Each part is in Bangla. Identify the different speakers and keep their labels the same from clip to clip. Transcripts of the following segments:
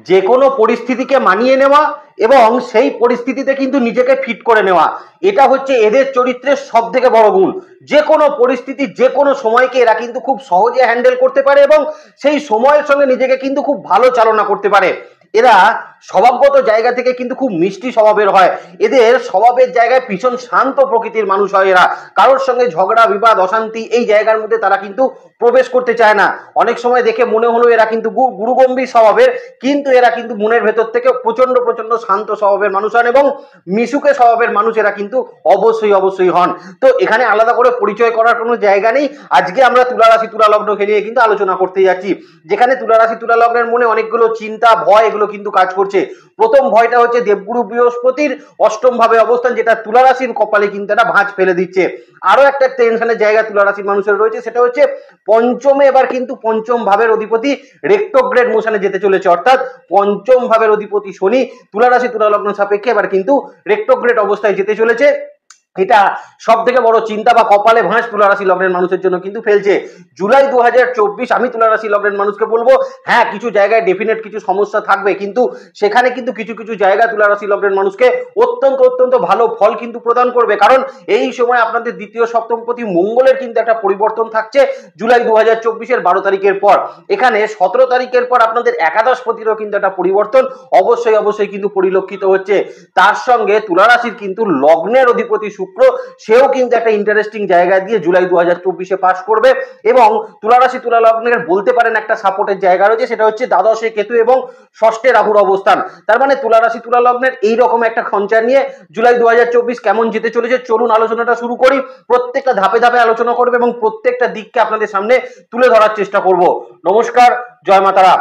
Speaker 1: যে কোনো পরিস্থিতিকে মানিয়ে নেওয়া এবং সেই পরিস্থিতিতে কিন্তু নিজেকে ফিট করে নেওয়া, এটা হচ্ছে এদের চরিত্রের সব থেকে বড় গুণ। যে কোনো পরিস্থিতি, যে কোনো সময়কে এরা কিন্তু খুব সহজে হ্যান্ডেল করতে পারে এবং সেই সময়ের সঙ্গে নিজেকে কিন্তু খুব ভালো চালনা করতে পারে। এরা স্বভাবগত জায়গা থেকে কিন্তু খুব মিষ্টি স্বভাবের হয়। এদের স্বভাবের জায়গায় ভীষণ শান্ত প্রকৃতির মানুষ হয় এরা। কারোর সঙ্গে ঝগড়া বিবাদ অশান্তি এই জায়গার মধ্যে তারা কিন্তু প্রবেশ করতে চায় না। অনেক সময় দেখে মনে হলো এরা কিন্তু গুরুগম্ভীর স্বভাবের, কিন্তু এরা কিন্তু মনের ভেতর থেকে প্রচন্ড প্রচন্ড শান্ত স্বভাবের মানুষ হন এবং মিশুকে স্বভাবের মানুষ এরা কিন্তু অবশ্যই অবশ্যই হন। তো এখানে আলাদা করে পরিচয় করার কোনো জায়গা নেই। আজকে আমরা তুলা রাশি তুলা লগ্নকে নিয়ে কিন্তু আলোচনা করতে যাচ্ছি, যেখানে তুলা রাশি তুলা লগ্নের মনে অনেকগুলো চিন্তা ভয় এগুলো কিন্তু কাজ করছে। প্রথম ভয়টা হচ্ছে দেবগুরু বৃহস্পতির অষ্টম ভাবে অবস্থান, যেটা তুলা রাশির কপালে কিন্তু একটা ভাঁজ ফেলে দিচ্ছে। আরো একটা টেনশনের জায়গা তুলা রাশির মানুষের রয়েছে, সেটা হচ্ছে পঞ্চমে এবার কিন্তু পঞ্চম ভাবের অধিপতি রেক্টোগ্রেড মোশনে যেতে চলেছে, অর্থাৎ পঞ্চম ভাবের অধিপতি শনি তুলা রাশি তুলা লগ্ন সাপেক্ষে এবার কিন্তু রেক্টোগ্রেড অবস্থায় যেতে চলেছে। এটা সব থেকে বড় চিন্তা বা কপালে ভাঁজ তুলা রাশি লগ্নের মানুষের জন্য কিন্তু ফেলছে। জুলাই 2024 আমি তুলা রাশি লগ্নের মানুষকে বলবো, হ্যাঁ কিছু জায়গায় ডেফিনেট কিছু সমস্যা থাকবে, কিন্তু সেখানে কিন্তু কিছু কিছু জায়গা তুলা রাশি লগ্নের মানুষকে অত্যন্ত অত্যন্ত ভালো ফল কিন্তু প্রদান করবে। কারণ এই সময় আপনাদের দ্বিতীয় সপ্তমপতি মঙ্গলের কিন্তু একটা পরিবর্তন থাকছে জুলাই 2024-এর 12 তারিখের পর। এখানে 17 তারিখের পর আপনাদের একাদশপতিরও কিন্তু একটা পরিবর্তন অবশ্যই অবশ্যই কিন্তু পরিলক্ষিত হচ্ছে। তার সঙ্গে তুলা রাশির কিন্তু লগ্নের অধিপতি শুক্র, সেও কিন্তু একটা ইন্টারেস্টিং জায়গা দিয়ে জুলাই 2024-এ পাস করবে এবং তুলা রাশি তুলা লগ্নের বলতে পারেন একটা সাপোর্টের জায়গা রয়েছে, সেটা হচ্ছে দ্বাদশে কেতু এবং ষষ্ঠে রাহুর অবস্থান। তার মানে তুলা রাশি তুলা লগ্নের এইরকম একটা খঞ্চা নিয়ে জুলাই 2024 কেমন যেতে চলেছে, চলুন আলোচনাটা শুরু করি। প্রত্যেকটা ধাপে ধাপে আলোচনা করবে এবং প্রত্যেকটা দিককে আপনাদের সামনে তুলে ধরার চেষ্টা করব। নমস্কার, জয় মাতারা।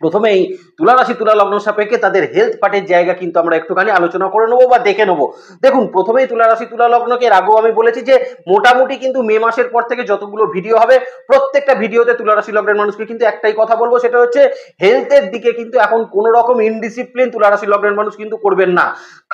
Speaker 1: প্রথমেই তুলা রাশি তুলা লগ্ন সাপেক্ষে তাদের হেলথ পার্টের জায়গা কিন্তু আমরা একটুখানি আলোচনা করে নেবো বা দেখে নেবো। দেখুন, প্রথমেই তুলা রাশি তুলা লগ্নকে এর আগেও আমি বলেছি যে মোটামুটি কিন্তু মে মাসের পর থেকে যতগুলো ভিডিও হবে প্রত্যেকটা ভিডিওতে তুলা রাশি লগ্নের মানুষকে কিন্তু একটাই কথা বলবো, সেটা হচ্ছে হেলথের দিকে কিন্তু এখন কোনো রকম ইনডিসিপ্লিন তুলা রাশি লগ্নের মানুষ কিন্তু করবেন না।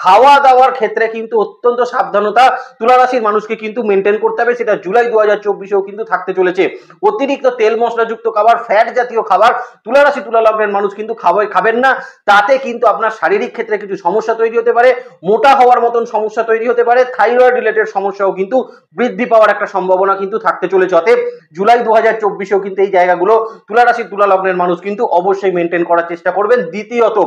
Speaker 1: খাওয়া দাওয়ার ক্ষেত্রে কিন্তু অত্যন্ত সাবধানতা তুলা রাশির মানুষকে কিন্তু মেনটেন করতে হবে, সেটা জুলাই 2024-এও কিন্তু থাকতে চলেছে। অতিরিক্ত তেল মশলাযুক্ত খাবার, ফ্যাট জাতীয় খাবার তুলা রাশি তুলা লগ্নের মানুষ কিন্তু খাবেন না। তাতে কিন্তু আপনার শারীরিক ক্ষেত্রে কিছু সমস্যা তৈরি হতে পারে, মোটা হওয়ার মতন সমস্যা তৈরি হতে পারে, থাইরয়েড রিলেটেড সমস্যাও কিন্তু বৃদ্ধি পাওয়ার একটা সম্ভাবনা কিন্তু থাকতে চলেছে। অতএব জুলাই 2024-এও কিন্তু এই জায়গাগুলো তুলা রাশি তুলা লগ্নের মানুষ কিন্তু অবশ্যই মেনটেন করার চেষ্টা করবেন। দ্বিতীয়ত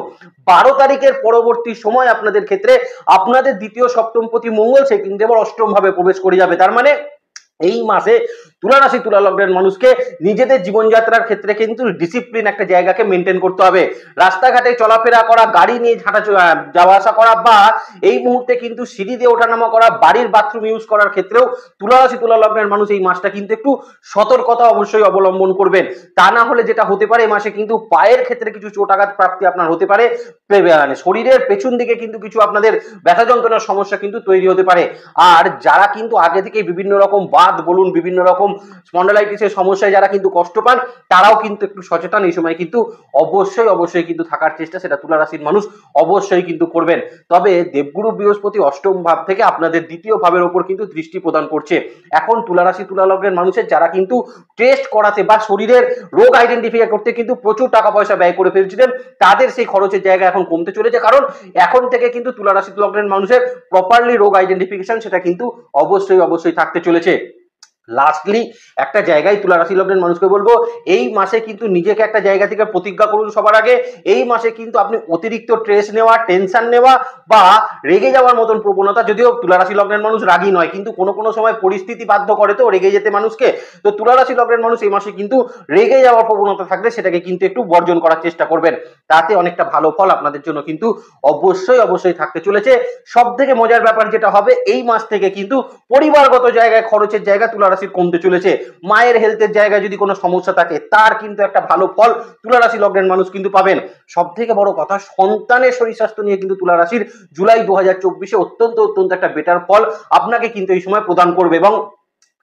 Speaker 1: 12 তারিখের পরবর্তী সময় আপনাদের ক্ষেত্রে আপনাদের দ্বিতীয় সপ্তমপতি মঙ্গল সে কিন্তু এবার অষ্টম ভাবে প্রবেশ করে যাবে। তার মানে এই মাসে তুলা রাশি তুলা লগ্নের মানুষকে নিজেদের জীবনযাত্রার ক্ষেত্রে কিন্তু ডিসিপ্লিন একটা জায়গাকে মেনটেন করতে হবে। রাস্তাঘাটে চলাফেরা করা, গাড়ি নিয়ে যাওয়া আসা করা বা এই মুহূর্তে কিন্তু সিঁড়ি দিয়ে ওঠানামা করা, বাড়ির বাথরুম ইউজ করার ক্ষেত্রেও তুলা রাশি তুলা লগ্নের মানুষ এই মাসটা কিন্তু একটু সতর্কতা অবশ্যই অবলম্বন করবেন। তা না হলে যেটা হতে পারে, এই মাসে কিন্তু পায়ের ক্ষেত্রে কিছু চোটাঘাত প্রাপ্তি আপনার হতে পারে, শরীরের পেছন দিকে কিন্তু কিছু আপনাদের ব্যথা যন্ত্রণার সমস্যা কিন্তু তৈরি হতে পারে। আর যারা কিন্তু আগে থেকে বিভিন্ন রকম বাত বলুন, বিভিন্ন রকম স্পন্ডালাইটিসের সমস্যায় যারা কিন্তু কষ্ট পান, তারাও কিন্তু একটু সচেতন এই সময় কিন্তু অবশ্যই অবশ্যই কিন্তু থাকার চেষ্টা সেটা তুলা রাশির মানুষ অবশ্যই কিন্তু করবেন। তবে দেবগুরু বৃহস্পতি অষ্টম ভাব থেকে আপনাদের দ্বিতীয় ভাবের উপর কিন্তু দৃষ্টি প্রদান করছে। এখন তুলা রাশি তুলা লগ্নের মানুষের যারা কিন্তু টেস্ট করাতে বা শরীরের রোগ আইডেন্টিফাই করতে কিন্তু প্রচুর টাকা পয়সা ব্যয় করে ফেলছিলেন, তাদের সেই খরচের জায়গা এখন কমতে চলেছে। কারণ এখন থেকে কিন্তু তুলা রাশি লগ্নের মানুষের প্রপারলি রোগ আইডেন্টিফিকেশন সেটা কিন্তু অবশ্যই অবশ্যই থাকতে চলেছে। লাস্টলি একটা জায়গায় তুলা রাশি লগ্নের মানুষকে বলবো, এই মাসে কিন্তু নিজেকে একটা জায়গা থেকে প্রতিজ্ঞা করুন সবার আগে। এই মাসে কিন্তু আপনি অতিরিক্ত স্ট্রেস নেওয়া, টেনশন নেওয়া বা রেগে যাওয়ার মতন প্রবণতা, যদিও তুলা রাশি লগ্নের মানুষ রাগী নয়, কিন্তু কোনো কোনো সময় পরিস্থিতি বাধ্য করে তো রেগে যেতে মানুষকে। তো তুলা রাশি লগ্নের মানুষ এই মাসে কিন্তু রেগে যাওয়ার প্রবণতা থাকলে সেটাকে কিন্তু একটু বর্জন করার চেষ্টা করবেন, তাতে অনেকটা ভালো ফল আপনাদের জন্য কিন্তু অবশ্যই অবশ্যই থাকতে চলেছে। সব থেকে মজার ব্যাপার যেটা হবে, এই মাস থেকে কিন্তু পরিবারগত জায়গায় খরচের জায়গা তুলা রাশির কমতে চলেছে। মায়ের হেলথের জায়গায় যদি কোনো সমস্যা থাকে, তার কিন্তু একটা ভালো ফল তুলা রাশি লগ্নের মানুষ কিন্তু পাবেন। সব থেকে বড় কথা, সন্তানের শরীর স্বাস্থ্য নিয়ে কিন্তু তুলা রাশির জুলাই 2024-এ অত্যন্ত অত্যন্ত একটা বেটার ফল আপনাকে কিন্তু এই সময় প্রদান করবে। এবং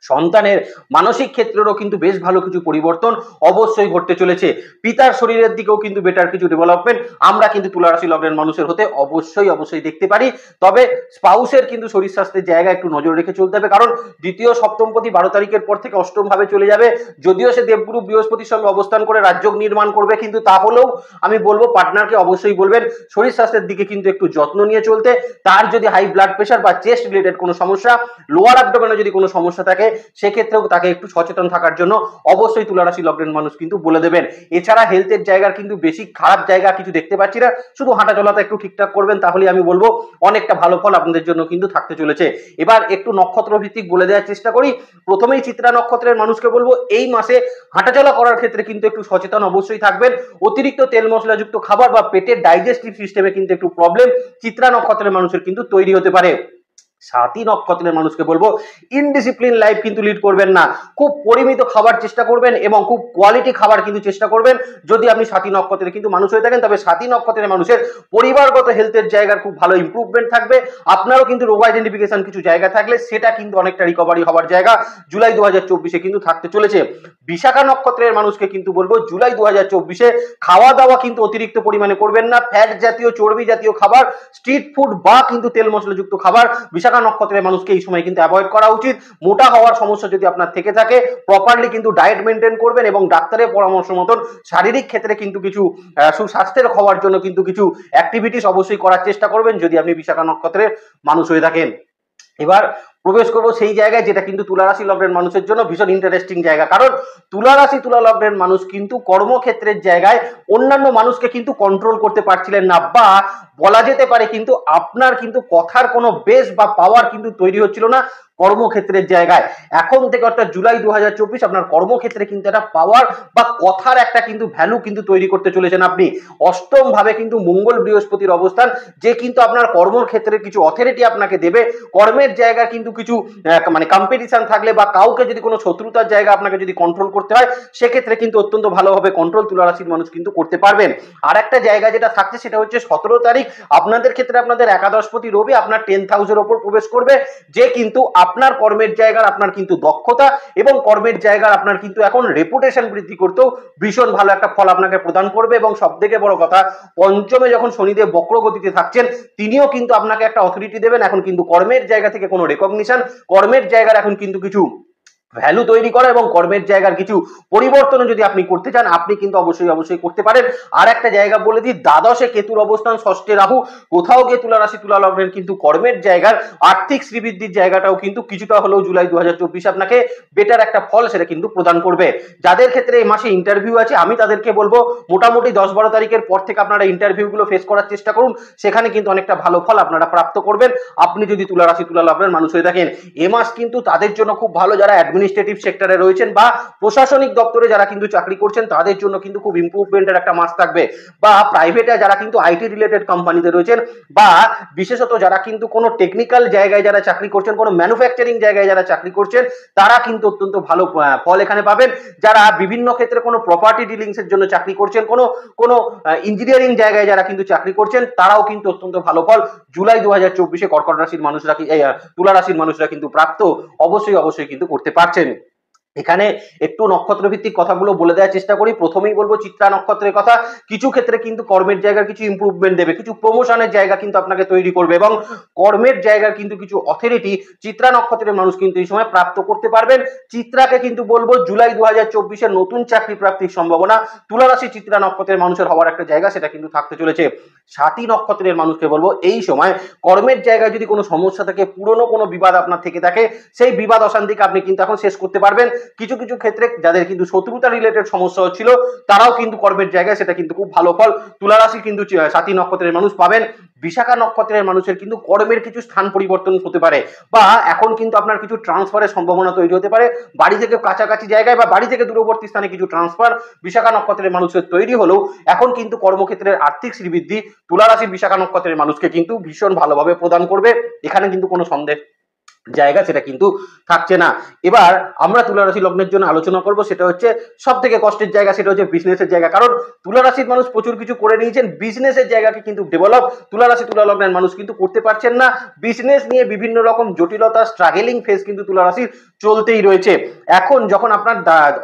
Speaker 1: সন্তানের মানসিক ক্ষেত্রেরও কিন্তু বেশ ভালো কিছু পরিবর্তন অবশ্যই ঘটতে চলেছে। পিতার শরীরের দিকেও কিন্তু বেটার কিছু ডেভেলপমেন্ট আমরা কিন্তু তুলা রাশি লগ্নের মানুষের হতে অবশ্যই দেখতে পারি। তবে স্পাউসের কিন্তু শরীর স্বাস্থ্যের জায়গায় একটু নজর রেখে চলতে হবে, কারণ দ্বিতীয় সপ্তমপতি 12 তারিখের পর থেকে অষ্টম ভাবে চলে যাবে। যদিও সে দেবগুরু বৃহস্পতির সঙ্গে অবস্থান করে রাজযোগ নির্মাণ করবে, কিন্তু তাহলেও আমি বলবো পার্টনারকে অবশ্যই বলবেন শরীর স্বাস্থ্যের দিকে কিন্তু একটু যত্ন নিয়ে চলতে। তার যদি হাই ব্লাড প্রেশার বা চেস্ট রিলেটেড কোনো সমস্যা, লোয়ার অ্যাবডোমেনে যদি কোনো সমস্যা থাকে, সেক্ষেত্রেও তাকে একটু সচেতন থাকার জন্য অবশ্যই তুলা রাশি লগ্নের মানুষ কিন্তু বলে দেবেন। এছাড়া হেলথের জায়গার কিন্তু বেশি খারাপ জায়গা কিছু দেখতে পাচ্ছি না, শুধু হাঁটা চলাটা একটু ঠিকঠাক করবেন, তাহলে আমি বলবো অনেকটা ভালো ফল আপনাদের জন্য কিন্তু থাকতে চলেছে। এবার একটু নক্ষত্র ভিত্তিক বলে দেওয়ার চেষ্টা করি। প্রথমেই চিত্রা নক্ষত্রের মানুষকে বলবো এই মাসে হাঁটাচলা করার ক্ষেত্রে কিন্তু একটু সচেতন অবশ্যই থাকবেন। অতিরিক্ত তেল মশলাযুক্ত খাবার বা পেটের ডাইজেস্টিভ সিস্টেমে কিন্তু একটু প্রবলেম চিত্রা নক্ষত্রের মানুষের কিন্তু তৈরি হতে পারে। সাথী নক্ষত্রের মানুষকে বলবো ইনডিসিপ্লিন লাইফ কিন্তু লিড করবেন না, খুব পরিমিত খাবার চেষ্টা করবেন এবং খুব কোয়ালিটি খাবার কিন্তু চেষ্টা করবেন যদি আপনি সাথী নক্ষত্রের কিন্তু মানুষ হয়ে থাকেন। তবে সাথী নক্ষত্রের মানুষের পরিবারগত হেলথের জায়গার খুব ভালো ইমপ্রুভমেন্ট থাকবে। আপনারও কিন্তু রোগ আইডেন্টিফিকেশন কিছু জায়গা থাকলে সেটা কিন্তু অনেকটা রিকভারি হওয়ার জায়গা জুলাই 2024-এ কিন্তু থাকতে চলেছে। বিশাখা নক্ষত্রের মানুষকে কিন্তু বলবো জুলাই 2024-এ খাওয়া দাওয়া কিন্তু অতিরিক্ত পরিমাণে করবেন না। ফ্যাট জাতীয় চর্বি জাতীয় খাবার, স্ট্রিট ফুড বা কিন্তু তেল মশলাযুক্ত খাবার বিশাখা নক্ষত্রের মানুষকে এই সময় কিন্তু অ্যাভয়েড করা উচিত। মোটা হওয়ার সমস্যা যদি আপনার থেকে থাকে, প্রপারলি কিন্তু ডায়েট মেনটেন করবেন এবং ডাক্তারের পরামর্শ মতন শারীরিক ক্ষেত্রে কিন্তু কিছু সুস্বাস্থ্যের হওয়ার জন্য কিন্তু কিছু অ্যাক্টিভিটিস অবশ্যই করার চেষ্টা করবেন যদি আপনি বিশাখা নক্ষত্রের মানুষ হয়ে থাকেন। এবার প্রবেশ করবো সেই জায়গায় যেটা কিন্তু তুলা রাশি লগ্নের মানুষের জন্য ভীষণ ইন্টারেস্টিং জায়গা, কারণ তুলা রাশি তুলা লগ্নের মানুষ কিন্তু কর্মক্ষেত্রের জায়গায় অন্যান্য মানুষকে কিন্তু কন্ট্রোল করতে পারছিলেন না, বা বলা যেতে পারে কিন্তু আপনার কিন্তু কথার কোনো বেস বা পাওয়ার কিন্তু তৈরি হচ্ছিল না কর্মক্ষেত্রের জায়গায়। এখন থেকে অর্থাৎ জুলাই 2024 আপনার কর্মক্ষেত্রে কিন্তু একটা পাওয়ার বা কথার একটা কিন্তু ভ্যালু কিন্তু তৈরি করতে চলেছেন আপনি। অষ্টম ভাবে কিন্তু মঙ্গল বৃহস্পতির অবস্থান, যে কিন্তু আপনার কর্মক্ষেত্রের কিছু অথরিটি আপনাকে দেবে। কর্মের জায়গা কিন্তু কিছু মানে কম্পিটিশন থাকলে বা কাউকে যদি কোনো শত্রুতার জায়গা আপনাকে যদি কন্ট্রোল করতে হয়, সেক্ষেত্রে কিন্তু অত্যন্ত ভালোভাবে কন্ট্রোল তুলা রাশির মানুষ কিন্তু করতে পারবেন। আর একটা জায়গা যেটা থাকছে সেটা হচ্ছে 17 তারিখ আপনাদের ক্ষেত্রে আপনাদের একাদশপতি রবি আপনার 10th হাউসের ওপর প্রবেশ করবে, যে কিন্তু আপনার কর্মের জায়গার আপনার কিন্তু দক্ষতা এবং কর্মের জায়গার আপনার কিন্তু এখন রেপুটেশন বৃদ্ধি করতেও ভীষণ ভালো একটা ফল আপনাকে প্রদান করবে। এবং সব থেকে বড় কথা, পঞ্চমে যখন শনিদেব বক্রগতিতে থাকছেন, তিনিও কিন্তু আপনাকে একটা অথরিটি দেবেন। এখন কিন্তু কর্মের জায়গা থেকে কোনো রেকগনিশন, কর্মের জায়গার এখন কিন্তু কিছু ভ্যালু তৈরি করা এবং কর্মের জায়গার কিছু পরিবর্তন যদি আপনি করতে চান, আপনি কিন্তু অবশ্যই করতে পারেন। আর একটা জায়গা বলে দিই, দ্বাদশে কেতুর অবস্থান, ষষ্ঠে রাহু, কোথাও গিয়ে তুলা রাশি তুলা লগ্নের কিন্তু কর্মের জায়গার আর্থিক শ্রীবৃদ্ধির জায়গাটাও কিন্তু কিছুটা হলেও জুলাই 2024 আপনাকে বেটার একটা ফল সেটা কিন্তু প্রদান করবে। যাদের ক্ষেত্রে এই মাসে ইন্টারভিউ আছে, আমি তাদেরকে বলবো মোটামুটি 10-12 তারিখের পর থেকে আপনারা ইন্টারভিউগুলো ফেস করার চেষ্টা করুন, সেখানে কিন্তু অনেকটা ভালো ফল আপনারা প্রাপ্ত করবেন আপনি যদি তুলা রাশি তুলা লগ্নের মানুষ হয়ে থাকেন। এ মাস কিন্তু তাদের জন্য খুব ভালো যারা অ্যাডমিনিস্ট্রেটিভ সেক্টরে রয়েছেন বা প্রশাসনিক দপ্তরে যারা কিন্তু চাকরি করছেন, তাদের জন্য কিন্তু খুব ইমপ্রুভমেন্টের একটা মাস থাকবে। বা প্রাইভেটে যারা কিন্তু আইটি রিলেটেড কোম্পানিতে রয়েছেন, বা বিশেষত যারা কিন্তু কোনো টেকনিক্যাল জায়গায় যারা চাকরি করছেন, কোনো ম্যানুফ্যাকচারিং জায়গায় যারা চাকরি করছেন, তারা কিন্তু অত্যন্ত ভালো ফল এখানে পাবেন। যারা বিভিন্ন ক্ষেত্রে কোনো প্রপার্টি ডিলিংস এর জন্য চাকরি করছেন, কোনো ইঞ্জিনিয়ারিং জায়গায় যারা কিন্তু চাকরি করছেন, তারাও কিন্তু অত্যন্ত ভালো ফল জুলাই 2024-এ কর্কট রাশির মানুষরা তুলা রাশির মানুষরা কিন্তু প্রাপ্ত অবশ্যই কিন্তু করতে পারছেন। এখানে একটু নক্ষত্র ভিত্তিক কথাগুলো বলে দেওয়ার চেষ্টা করি। প্রথমেই বলবো চিত্রা নক্ষত্রের কথা। কিছু ক্ষেত্রে কিন্তু কর্মের জায়গার কিছু ইমপ্রুভমেন্ট দেবে, কিছু প্রমোশনের জায়গা কিন্তু আপনাকে তৈরি করবে এবং কর্মের জায়গার কিন্তু কিছু অথরিটি চিত্রা নক্ষত্রের মানুষ কিন্তু এই সময় প্রাপ্ত করতে পারবেন। চিত্রাকে কিন্তু বলবো জুলাই 2024-এ নতুন চাকরি প্রাপ্তির সম্ভাবনা তুলা রাশি চিত্রা নক্ষত্রের মানুষের হওয়ার একটা জায়গা সেটা কিন্তু থাকতে চলেছে। সাথী নক্ষত্রের মানুষকে বলবো এই সময় কর্মের জায়গায় যদি কোনো সমস্যা থাকে, পুরনো কোনো বিবাদ আপনার থেকে থাকে, সেই বিবাদ অশান্তিকে আপনি কিন্তু এখন শেষ করতে পারবেন। কিছু ক্ষেত্রে যাদের কিন্তু শত্রুতা রিলেটেড সমস্যা হচ্ছিল, তারাও কিন্তু কর্মের জায়গায় সেটা কিন্তু খুব ভালো ফল তুলা রাশি কিন্তু সাথী নক্ষত্রের মানুষ পাবেন। বিশাখা নক্ষত্রের মানুষের কিন্তু কর্মের কিছু স্থান পরিবর্তন হতে পারে, বা এখন কিন্তু আপনার কিছু ট্রান্সফারের সম্ভাবনা তৈরি হতে পারে। বাড়ি থেকে কাছাকাছি জায়গায় বা বাড়ি থেকে দূরবর্তী স্থানে কিছু ট্রান্সফার বিশাখা নক্ষত্রের মানুষের তৈরি হলেও এখন কিন্তু কর্মক্ষেত্রের আর্থিক শ্রীবৃদ্ধি তুলা রাশির বিশাখা নক্ষত্রের মানুষকে কিন্তু ভীষণ ভালোভাবে প্রদান করবে, এখানে কিন্তু কোনো সন্দেহ জায়গা সেটা কিন্তু থাকছে না। এবার আমরা তুলা রাশি লগ্নের জন্য আলোচনা করব, সেটা হচ্ছে সব থেকে কষ্টের জায়গা, সেটা হচ্ছে বিজনেসের জায়গা। কারণ তুলা রাশির মানুষ প্রচুর কিছু করে নিয়েছেন, বিজনেসের জায়গাকে কিন্তু ডেভেলপ তুলা রাশি তুলা লগ্নের মানুষ কিন্তু করতে পারছেন না। বিজনেস নিয়ে বিভিন্ন রকম জটিলতা, স্ট্রাগলিং ফেজ কিন্তু তুলা রাশির চলতেই রয়েছে। এখন যখন আপনার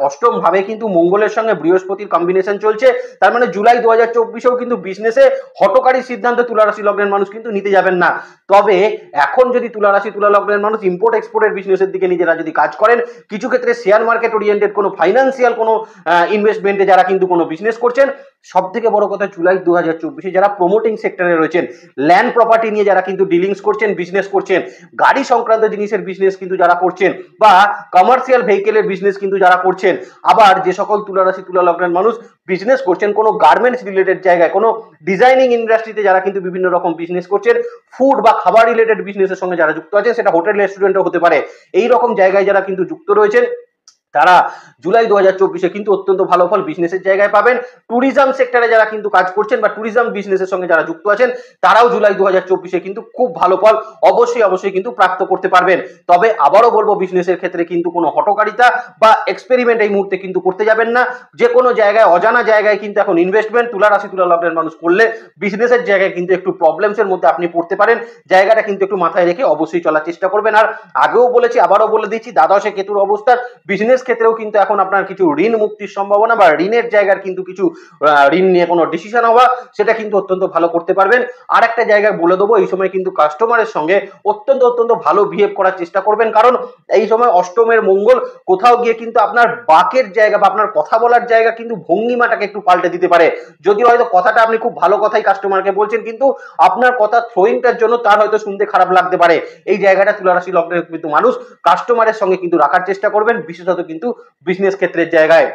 Speaker 1: অষ্টম ভাবে কিন্তু মঙ্গলের সঙ্গে বৃহস্পতির কম্বিনেশন চলছে, তার মানে জুলাই 2024-এও কিন্তু বিজনেসে হঠকারী সিদ্ধান্ত তুলা রাশি লগ্নের মানুষ কিন্তু নিতে যাবেন না। তবে এখন যদি তুলা রাশি তুলা লগ্নের মানুষ ইম্পোর্ট এক্সপোর্টের বিজনেসের দিকে নিজেরা যদি কাজ করেন, কিছু ক্ষেত্রে শেয়ার মার্কেট ওরিয়েন্টেড কোনো ফাইন্যান্সিয়াল কোনো ইনভেস্টমেন্টে যারা কিন্তু কোনো বিজনেস করছেন, সব থেকে বড় কথা জুলাই 2024-এ যারা প্রমোটিং সেক্টরে রয়েছেন, ল্যান্ড প্রপার্টি নিয়ে যারা কিন্তু ডিলিংস করছেন, বিজনেস করছেন, গাড়ি সংক্রান্ত জিনিসের বিজনেস কিন্তু যারা করছেন, বা কমার্শিয়াল ভেহিকেলের বিজনেস কিন্তু যারা করছেন, আবার যে সকল তুলা রাশি তুলা লগ্নের মানুষ বিজনেস করছেন কোনো গার্মেন্টস রিলেটেড জায়গায়, কোনো ডিজাইনিং ইন্ডাস্ট্রিতে যারা কিন্তু বিভিন্ন রকম বিজনেস করছেন, ফুড বা খাবার রিলেটেড বিজনেসের সঙ্গে যারা যুক্ত আছেন, সেটা হোটেল রেস্টুরেন্টও হতে পারে, এই রকম জায়গায় যারা কিন্তু যুক্ত রয়েছেন, তারা জুলাই 2024-এ কিন্তু অত্যন্ত ভালো ফল বিজনেসের জায়গায় পাবেন। ট্যুরিজম সেক্টরে যারা কিন্তু কাজ করছেন বা ট্যুরিজম বিজনেসের সঙ্গে যারা যুক্ত আছেন, তারাও জুলাই 2024-এ কিন্তু খুব ভালো ফল অবশ্যই কিন্তু প্রাপ্ত করতে পারবেন। তবে আবারও বলবো, বিজনেসের ক্ষেত্রে কিন্তু কোনো হঠকারিতা বা এক্সপেরিমেন্ট এই মুহূর্তে কিন্তু করতে যাবেন না। যে কোনো জায়গায়, অজানা জায়গায় কিন্তু এখন ইনভেস্টমেন্ট তুলা রাশি তুলা লগ্নের মানুষ করলে বিজনেসের জায়গায় কিন্তু একটু প্রবলেমসের মধ্যে আপনি পড়তে পারেন। জায়গাটা কিন্তু একটু মাথায় রেখে অবশ্যই চলার চেষ্টা করবেন। আর আগেও বলেছি, আবারও বলে দিচ্ছি, দ্বাদশে কেতুর অবস্থান বিজনেস ক্ষেত্রেও কিন্তু এখন আপনার কিছু ঋণ মুক্তির সম্ভাবনা বা ঋণের জায়গার কিন্তু কিছু ঋণ নিয়ে কোনো ডিসিশন হওয়া, সেটা কিন্তু অত্যন্ত ভালো করতে পারবেন। আর একটা জায়গায় বলে দেবো, এই সময় কিন্তু কাস্টমারের সঙ্গে অত্যন্ত ভালো বিহেভ করার চেষ্টা করবেন, কারণ এই সময় অষ্টমের মঙ্গল কোথাও গিয়ে কিন্তু আপনার বাকের জায়গা বা আপনার কথা বলার জায়গা কিন্তু ভঙ্গিমাটাকে একটু পাল্টে দিতে পারে। যদি হয়তো কথাটা আপনি খুব ভালো কথাই কাস্টমারকে বলছেন, কিন্তু আপনার কথা থ্রোয়িংটার জন্য তার হয়তো শুনতে খারাপ লাগতে পারে। এই জায়গাটা তুলা রাশি লগ্নের কিন্তু মানুষ কাস্টমারের সঙ্গে কিন্তু রাখার চেষ্টা করবেন, বিশেষত কিন্তু বিজনেস ক্ষেত্রের জায়গায়।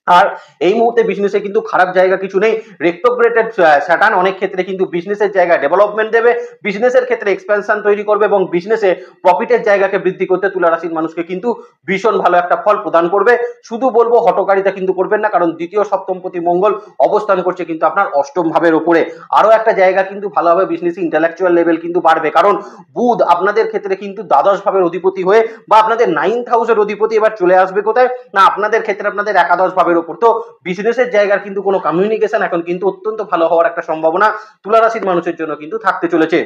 Speaker 1: আর এই মুহূর্তে বিজনেসে কিন্তু খারাপ জায়গা কিছু নেই। রেট্রোগ্রেডেড স্যাটার্ন অনেক ক্ষেত্রে কিন্তু বিজনেসের জায়গায় ডেভেলপমেন্ট দেবে, বিজনেসের ক্ষেত্রে এক্সপেনশন তৈরি করবে এবং বিজনেসে প্রফিটের জায়গাকে বৃদ্ধি করতে তুলা রাশির মানুষকে কিন্তু ভীষণ ভালো একটা ফল প্রদান করবে। শুধু বলবো, হটকারিতা কিন্তু করবেন না, কারণ দ্বিতীয় সপ্তমপতি মঙ্গল অবস্থান করছে কিন্তু আপনার অষ্টম ভাবের উপরে। আরো একটা জায়গা কিন্তু ভালো হবে, বিজনেস ইন্টেলেকচুয়াল লেভেল কিন্তু বাড়বে, কারণ বুধ আপনাদের ক্ষেত্রে কিন্তু দ্বাদশ ভাবের অধিপতি হয়ে বা আপনাদের 9th হাউসের অধিপতি এবার চলে আসবে কোথায় না, আপনাদের ক্ষেত্রে আপনাদের একাদশ ভাবের উপর। তো বিজনেসের জায়গার কিন্তু কোনো কমিউনিকেশন এখন কিন্তু অত্যন্ত ভালো হওয়ার একটা সম্ভাবনা তুলা রাশির মানুষের জন্য কিন্তু থাকতে চলেছে।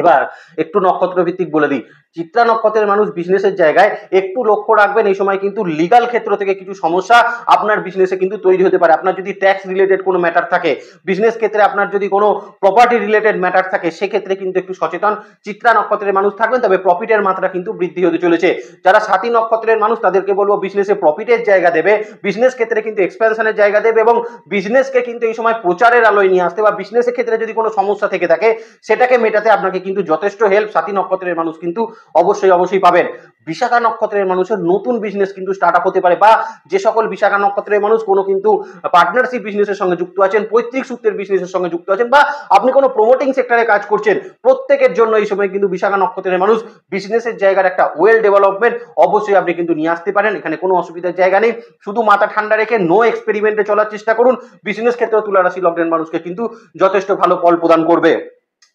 Speaker 1: এবার একটু নক্ষত্র ভিত্তিক বলে দিই, চিত্রা নক্ষত্রের মানুষ বিজনেসের জায়গায় একটু লক্ষ্য রাখবেন, এই সময় কিন্তু লিগাল ক্ষেত্র থেকে কিছু সমস্যা আপনার বিজনেসে কিন্তু তৈরি হতে পারে। আপনার যদি ট্যাক্স রিলেটেড কোনো ম্যাটার থাকে, বিজনেস ক্ষেত্রে আপনার যদি কোনো প্রপার্টি রিলেটেড ম্যাটার থাকে, সেক্ষেত্রে কিন্তু একটু সচেতন চিত্রা নক্ষত্রের মানুষ থাকবেন। তবে প্রফিটের মাত্রা কিন্তু বৃদ্ধি হতে চলেছে। যারা সাথী নক্ষত্রের মানুষ, তাদেরকে বলবো বিজনেসে প্রফিটের জায়গা দেবে, বিজনেস ক্ষেত্রে কিন্তু এক্সপেনশনের জায়গা দেবে এবং বিজনেসকে কিন্তু এই সময় প্রচারের আলোয় নিয়ে আসতে বা বিজনেসের ক্ষেত্রে যদি কোনো সমস্যা থেকে থাকে, সেটাকে মেটাতে আপনাকে কিন্তু যথেষ্ট হেল্প সাথী নক্ষত্রের মানুষ কিন্তু অবশ্যই পাবেন। বিশাখা নক্ষত্রের মানুষের নতুন বিজনেস কিন্তু স্টার্ট আপ হতে পারে, বা যে সকল বিশাখা নক্ষত্রের মানুষ কোনো কিন্তু পার্টনারশিপ বিজনেসের সঙ্গে যুক্ত আছেন, পৈতৃক সূত্রের বিজনেসের সঙ্গে যুক্ত আছেন, বা আপনি কোনো প্রমোটিং সেক্টরে কাজ করছেন, প্রত্যেকের জন্য এই সময় কিন্তু বিশাখা নক্ষত্রের মানুষ বিজনেসের জায়গার একটা ওয়েল ডেভেলপমেন্ট অবশ্যই আপনি কিন্তু নিয়ে আসতে পারেন। এখানে কোনো অসুবিধার জায়গা নেই, শুধু মাথা ঠান্ডা রেখে নো এক্সপেরিমেন্টে চলার চেষ্টা করুন। বিজনেস ক্ষেত্রে তুলা রাশি লগ্নের মানুষকে কিন্তু যথেষ্ট ভালো ফল প্রদান করবে।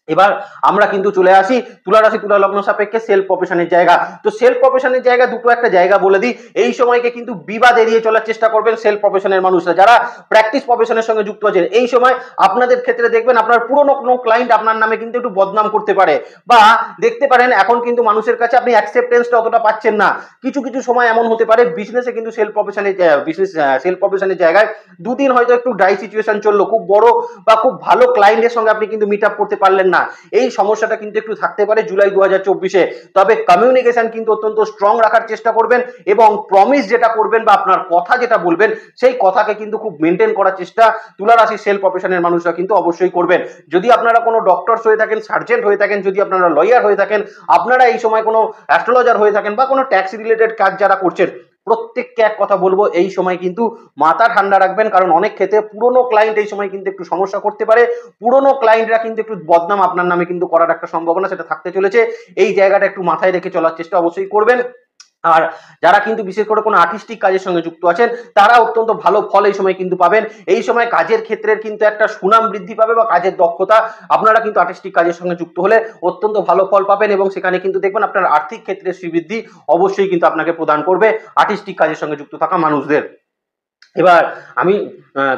Speaker 1: এবার আমরা কিন্তু চলে আসি তুলা রাশি তুলা লগ্ন সাপেক্ষে সেলফ প্রফেশনের জায়গা। তো সেলফ প্রফেশনের জায়গা দুটো একটা জায়গা বলে দিই, এই সময়কে কিন্তু বিবাদ এড়িয়ে চলার চেষ্টা করবেন সেলফ প্রফেশনের মানুষরা। যারা প্র্যাকটিস প্রফেশনের সঙ্গে যুক্ত আছেন, এই সময় আপনাদের ক্ষেত্রে দেখবেন আপনার পুরনো কোনো ক্লায়েন্ট আপনার নামে কিন্তু একটু বদনাম করতে পারে, বা দেখতে পারেন এখন কিন্তু মানুষের কাছে আপনি অ্যাকসেপ্টেন্সটা অতটা পাচ্ছেন না। কিছু সময় এমন হতে পারে বিজনেসে কিন্তু সেলফ প্রফেশনের জায়গায় দুদিন হয়তো একটু ড্রাই সিচুয়েশন চললো, খুব বড় বা খুব ভালো ক্লায়েন্টের সঙ্গে আপনি কিন্তু মিট আপ করতে পারলেন না, এই সমস্যাটা কিন্তু একটু থাকতে পারে জুলাই 2024-এ। তবে কমিউনিকেশন কিন্তু অত্যন্ত স্ট্রং রাখার চেষ্টা করবেন এবং প্রমিস যেটা করবেন বা আপনার কথা যেটা বলবেন, সেই কথাকে কিন্তু খুব মেনটেন করার চেষ্টা তুলা রাশি সেলফ প্রফেশনের মানুষরা কিন্তু অবশ্যই করবেন। যদি আপনারা কোনো ডক্টরস হয়ে থাকেন, সার্জেন্ট হয়ে থাকেন, যদি আপনারা লয়ার হয়ে থাকেন, আপনারা এই সময় কোনো অ্যাস্ট্রোলজার হয়ে থাকেন, বা কোনো ট্যাক্স রিলেটেড কাজ যারা করছেন, প্রত্যেককে এক কথা বলবো, এই সময় কিন্তু মাথা ঠান্ডা রাখবেন, কারণ অনেক ক্ষেত্রে পুরনো ক্লায়েন্ট এই সময় কিন্তু একটু সমস্যা করতে পারে। পুরনো ক্লায়েন্টরা কিন্তু একটু বদনাম আপনার নামে কিন্তু করার একটা সম্ভাবনা সেটা থাকতে চলেছে। এই জায়গাটা একটু মাথায় রেখে চলার চেষ্টা অবশ্যই করবেন। আর যারা কিন্তু বিশেষ করে কোনো আর্টিস্টিক কাজের সঙ্গে যুক্ত আছেন তারা অত্যন্ত ভালো ফল এই সময় কিন্তু পাবেন। এই সময় কাজের ক্ষেত্রের কিন্তু একটা সুনাম বৃদ্ধি পাবে বা কাজের দক্ষতা, আপনারা কিন্তু আর্টিস্টিক কাজের সঙ্গে যুক্ত হলে অত্যন্ত ভালো ফল পাবেন এবং সেখানে কিন্তু দেখবেন আপনার আর্থিক ক্ষেত্রে শ্রীবৃদ্ধি অবশ্যই কিন্তু আপনাকে প্রদান করবে আর্টিস্টিক কাজের সঙ্গে যুক্ত থাকা মানুষদের। এবার আমি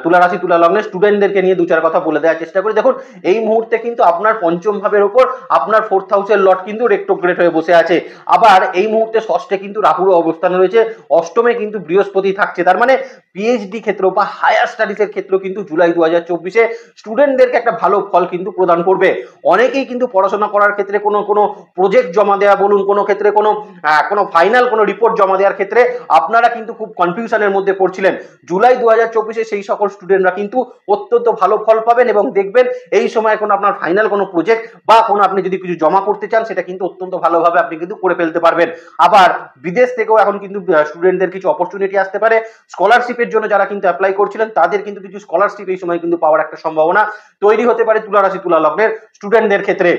Speaker 1: তুলা রাশি তুলা লগ্নের স্টুডেন্টদেরকে নিয়ে দু চার কথা বলে দেওয়ার চেষ্টা করি। দেখুন, এই মুহূর্তে কিন্তু আপনার পঞ্চম ভাবের ওপর আপনার 4th হাউসের লর্ড কিন্তু রেট্রোগ্রেড হয়ে বসে আছে। আবার এই মুহূর্তে ষষ্ঠে কিন্তু রাহুর অবস্থান রয়েছে, অষ্টমে কিন্তু বৃহস্পতি থাকছে। তার মানে পিএইচডি ক্ষেত্র বা হায়ার স্টাডিজের ক্ষেত্র কিন্তু জুলাই 2024-এ স্টুডেন্টদেরকে একটা ভালো ফল কিন্তু প্রদান করবে। অনেকেই কিন্তু পড়াশোনা করার ক্ষেত্রে কোনো প্রজেক্ট জমা দেওয়া বলুন, কোনো ক্ষেত্রে কোনো ফাইনাল কোনো রিপোর্ট জমা দেওয়ার ক্ষেত্রে আপনারা কিন্তু খুব কনফিউশনের মধ্যে পড়ছিলেন। জুলাই 2024-এ সেই সকল স্টুডেন্টরা কিন্তু অত্যন্ত ভালো ফল পাবেন এবং দেখবেন এই সময় কোনো আপনার ফাইনাল কোনো প্রজেক্ট বা কোনো আপনি যদি কিছু জমা করতে চান সেটা কিন্তু অত্যন্ত ভালোভাবে আপনি কিন্তু করে ফেলতে পারবেন। আবার বিদেশ থেকেও এখন কিন্তু স্টুডেন্টদের কিছু অপরচুনিটি আসতে পারে। স্কলারশিপের জন্য যারা কিন্তু অ্যাপ্লাই করছিলেন তাদের কিন্তু কিছু স্কলারশিপ এই সময় কিন্তু পাওয়ার একটা সম্ভাবনা তৈরি হতে পারে তুলা রাশি তুলা লগ্নের স্টুডেন্টদের ক্ষেত্রে।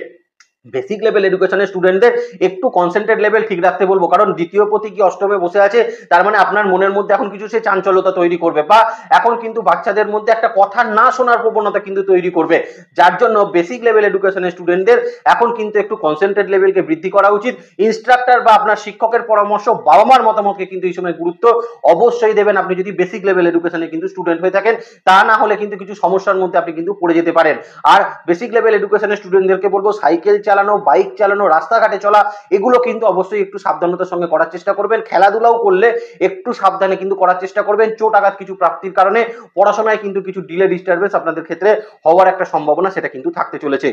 Speaker 1: বেসিক লেভেল এডুকেশনের স্টুডেন্টদের একটু কনসেন্ট্রেট লেভেল ঠিক রাখতে বলবো, কারণ দ্বিতীয় পতি কি অষ্টমে বসে আছে, তার মানে আপনার মনের মধ্যে এখন কিছু সে চাঞ্চল্যতা তৈরি করবে বা এখন কিন্তু বাচ্চাদের মধ্যে একটা কথা না শোনার প্রবণতা কিন্তু তৈরি করবে। যার জন্য বেসিক লেভেল এডুকেশনের স্টুডেন্টদের এখন কিন্তু একটু কনসেন্ট্রেট লেভেলকে বৃদ্ধি করা উচিত। ইনস্ট্রাক্টর বা আপনার শিক্ষকের পরামর্শ, বাবা মার মতামতকে কিন্তু এই সময় গুরুত্ব অবশ্যই দেবেন আপনি যদি বেসিক লেভেল এডুকেশনে কিন্তু স্টুডেন্ট হয়ে থাকেন। তা না হলে কিন্তু কিছু সমস্যার মধ্যে আপনি কিন্তু পড়ে যেতে পারেন। আর বেসিক লেভেল এডুকেশনের স্টুডেন্টদেরকে বলবো সাইকেল চালানো, বাইক চালানো, রাস্তাঘাটে চলা এগুলো কিন্তু অবশ্যই একটু সাবধানতার সঙ্গে করার চেষ্টা করবেন। খেলাধুলাও করলে একটু সাবধানে কিন্তু করার চেষ্টা করবেন। চোট আঘাত কিছু প্রাপ্তির কারণে পড়াশোনায় কিন্তু কিছু ডিলে ডিস্টারবেন্স আপনাদের ক্ষেত্রে হওয়ার একটা সম্ভাবনা সেটা কিন্তু থাকতে চলেছে।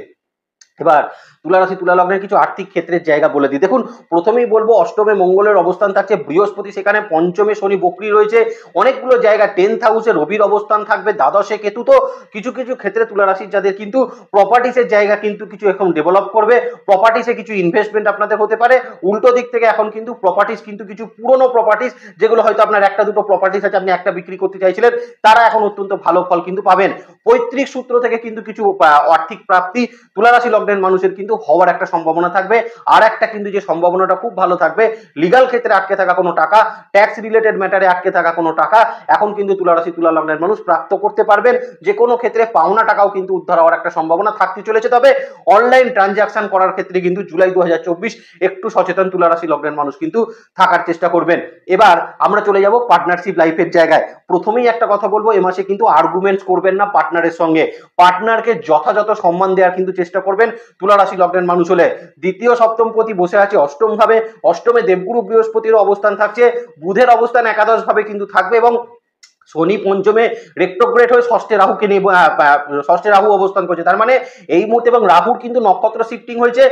Speaker 1: এবার তুলা রাশি তুলা লগ্নের কিছু আর্থিক ক্ষেত্রের জায়গা বলে দিই। দেখুন, প্রথমেই বলবো অষ্টমে মঙ্গলের অবস্থান থাকছে, বৃহস্পতি সেখানে, পঞ্চমে শনি বকরি রয়েছে, অনেকগুলো জায়গা 10th হাউসে রবির অবস্থান থাকবে, দ্বাদশে কেতু। তো কিছু কিছু ক্ষেত্রে তুলা রাশির যাদের কিন্তু প্রপার্টিসের জায়গা কিন্তু কিছু এখন ডেভেলপ করবে, প্রপার্টিসে কিছু ইনভেস্টমেন্ট আপনাদের হতে পারে। উল্টো দিক থেকে এখন কিন্তু প্রপার্টিস কিন্তু কিছু পুরনো প্রপার্টিস যেগুলো হয়তো আপনার একটা দুটো প্রপার্টিস আছে আপনি একটা বিক্রি করতে চাইছিলেন, তারা এখন অত্যন্ত ভালো ফল কিন্তু পাবেন। পৈতৃক সূত্র থেকে কিন্তু কিছু আর্থিক প্রাপ্তি তুলা রাশি লগ্নের মানুষের কিন্তু হওয়ার একটা সম্ভাবনা থাকবে। আর একটা কিন্তু যে সম্ভাবনাটা খুব ভালো থাকবে, লিগাল ক্ষেত্রে আটকে থাকা কোনো টাকা, ট্যাক্স রিলেটেড ম্যাটারে আটকে থাকা কোনো টাকা এখন কিন্তু তুলা রাশি তুলা লগ্নের মানুষ প্রাপ্ত করতে পারবেন। যে কোনো ক্ষেত্রে পাওনা টাকাও কিন্তু উদ্ধার হওয়ার একটা সম্ভাবনা থাকতে চলেছে। তবে অনলাইন ট্রানজাকশন করার ক্ষেত্রে কিন্তু জুলাই 2024 একটু সচেতন তুলা রাশি লগ্নের মানুষ কিন্তু থাকার চেষ্টা করবেন। এবার আমরা চলে যাব পার্টনারশিপ লাইফের জায়গায়। প্রথমেই একটা কথা বলবো, এ মাসে কিন্তু আর্গুমেন্টস করবেন না পার্টনারের সঙ্গে। পার্টনারকে যথাযথ সম্মান দেওয়ার কিন্তু চেষ্টা করবেন তুলা রাশি লগ্নের মানুষ হলে। দ্বিতীয় সপ্তমপতি বসে আছে অষ্টম ভাবে, অষ্টমে দেবগুরু বৃহস্পতির অবস্থান থাকছে, বুধের অবস্থান একাদশ ভাবে কিন্তু থাকবে এবং শনি পঞ্চমে রেট্রোগ্রেড হয়ে ষষ্ঠে রাহুকে নিয়ে ষষ্ঠে রাহু অবস্থান করছে। তার মানে এই মুহূর্তে এবং রাহুর কিন্তু নক্ষত্র শিফটিং হয়েছে,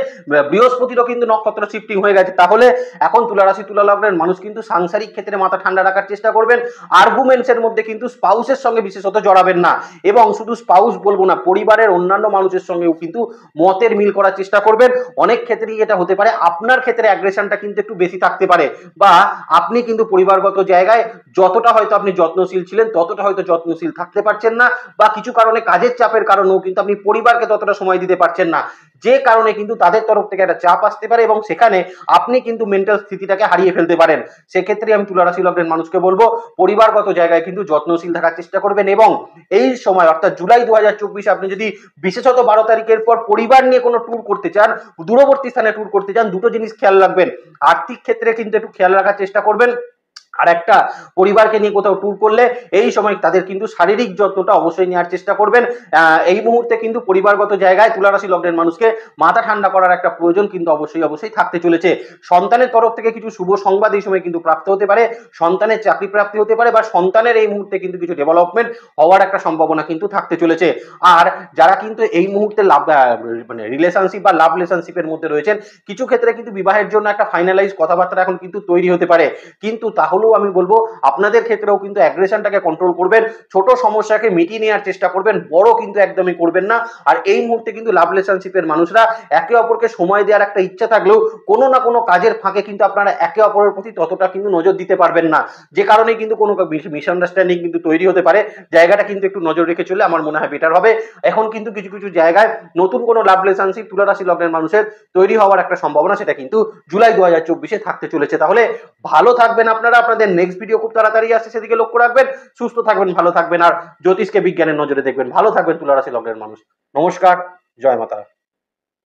Speaker 1: বৃহস্পতিরও কিন্তু নক্ষত্র শিফটিং হয়ে গেছে। তাহলে এখন তুলা রাশি তুলা লগ্নের মানুষ কিন্তু সাংসারিক ক্ষেত্রে মাথা ঠান্ডা রাখার চেষ্টা করবেন। আর্গুমেন্টসের মধ্যে কিন্তু স্পাউসের সঙ্গে বিশেষত জড়াবেন না এবং শুধু স্পাউস বলবো না, পরিবারের অন্যান্য মানুষের সঙ্গেও কিন্তু মতের মিল করার চেষ্টা করবেন। অনেক ক্ষেত্রেই এটা হতে পারে আপনার ক্ষেত্রে অ্যাগ্রেশনটা কিন্তু একটু বেশি থাকতে পারে বা আপনি কিন্তু পরিবারগত জায়গায় যতটা হয়তো আপনি যত্নশীল ছিলেন ততটা হয়তো যত্নশীল থাকতে পারছেন না, বা কিছু কারণে কাজের চাপের কারণেও কিন্তু আপনি পরিবারকে ততটা সময় দিতে পারছেন না, যে কারণে কিন্তু তাদের তরফ থেকে একটা চাপ আসতে পারে এবং সেখানে আপনি কিন্তু মেন্টাল স্থিতিটাকে হারিয়ে ফেলতে পারেন। সেক্ষেত্রে আমি তুলা রাশি লগ্নের মানুষকে বলবো পরিবারগত জায়গায় কিন্তু যত্নশীল থাকার চেষ্টা করবেন এবং এই সময় অর্থাৎ জুলাই 2024 আপনি যদি বিশেষত 12 তারিখের পর পরিবার নিয়ে কোনো ট্যুর করতে চান, দূরবর্তী স্থানে ট্যুর করতে চান, দুটো জিনিস খেয়াল রাখবেন। আর্থিক ক্ষেত্রে কিন্তু একটু খেয়াল রাখার চেষ্টা করবেন, আর একটা পরিবারকে নিয়ে কোথাও ট্যুর করলে এই সময় তাদের কিন্তু শারীরিক যত্নটা অবশ্যই নেওয়ার চেষ্টা করবেন। এই মুহূর্তে কিন্তু পরিবারগত জায়গায় তুলা রাশি লগ্নের মানুষকে মাথা ঠান্ডা করার একটা প্রয়োজন কিন্তু অবশ্যই থাকতে চলেছে। সন্তানের তরফ থেকে কিছু শুভ সংবাদ এই সময় কিন্তু প্রাপ্ত হতে পারে, সন্তানের চাকরি প্রাপ্তি হতে পারে বা সন্তানের এই মুহূর্তে কিন্তু কিছু ডেভেলপমেন্ট হওয়ার একটা সম্ভাবনা কিন্তু থাকতে চলেছে। আর যারা কিন্তু এই মুহূর্তে লাভ মানে রিলেশনশিপ বা লাভ রিলেশনশিপের মধ্যে রয়েছেন, কিছু ক্ষেত্রে কিন্তু বিবাহের জন্য একটা ফাইনালাইজ কথাবার্তা এখন কিন্তু তৈরি হতে পারে, কিন্তু তাহলে তাহলেও আমি বলবো আপনাদের ক্ষেত্রেও কিন্তু অ্যাগ্রেশনটাকে কন্ট্রোল করবেন, ছোট সমস্যাকে মিটিয়ে নেওয়ার চেষ্টা করবেন, বড় কিন্তু একদমই করবেন না। আর এই মুহূর্তে কিন্তু লাভ রিলেশনশিপের মানুষরা একে অপরকে সময় দেওয়ার একটা ইচ্ছা থাকলেও কোনো না কোনো কাজের ফাঁকে কিন্তু আপনারা একে অপরের প্রতি ততটা কিন্তু নজর দিতে পারবেন না, যে কারণে কিন্তু কোনো মিসআন্ডারস্ট্যান্ডিং কিন্তু তৈরি হতে পারে। জায়গাটা কিন্তু একটু নজর রেখে চললে আমার মনে হয় বেটার হবে। এখন কিন্তু কিছু কিছু জায়গায় নতুন কোনো লাভ রিলেশনশিপ তুলা রাশি লগ্নের মানুষের তৈরি হওয়ার একটা সম্ভাবনা, সেটা কিন্তু জুলাই 2024-এ থাকতে চলেছে। তাহলে ভালো থাকবেন আপনারা, আপনাদের নেক্সট ভিডিও খুব তাড়াতাড়ি আসছে, সেদিকে লক্ষ্য রাখবেন। সুস্থ থাকবেন, ভালো থাকবেন, আর জ্যোতিষকে বিজ্ঞানের নজরে দেখবেন। ভালো থাকবেন তুলা রাশি লগ্নের মানুষ। নমস্কার, জয় মাতা।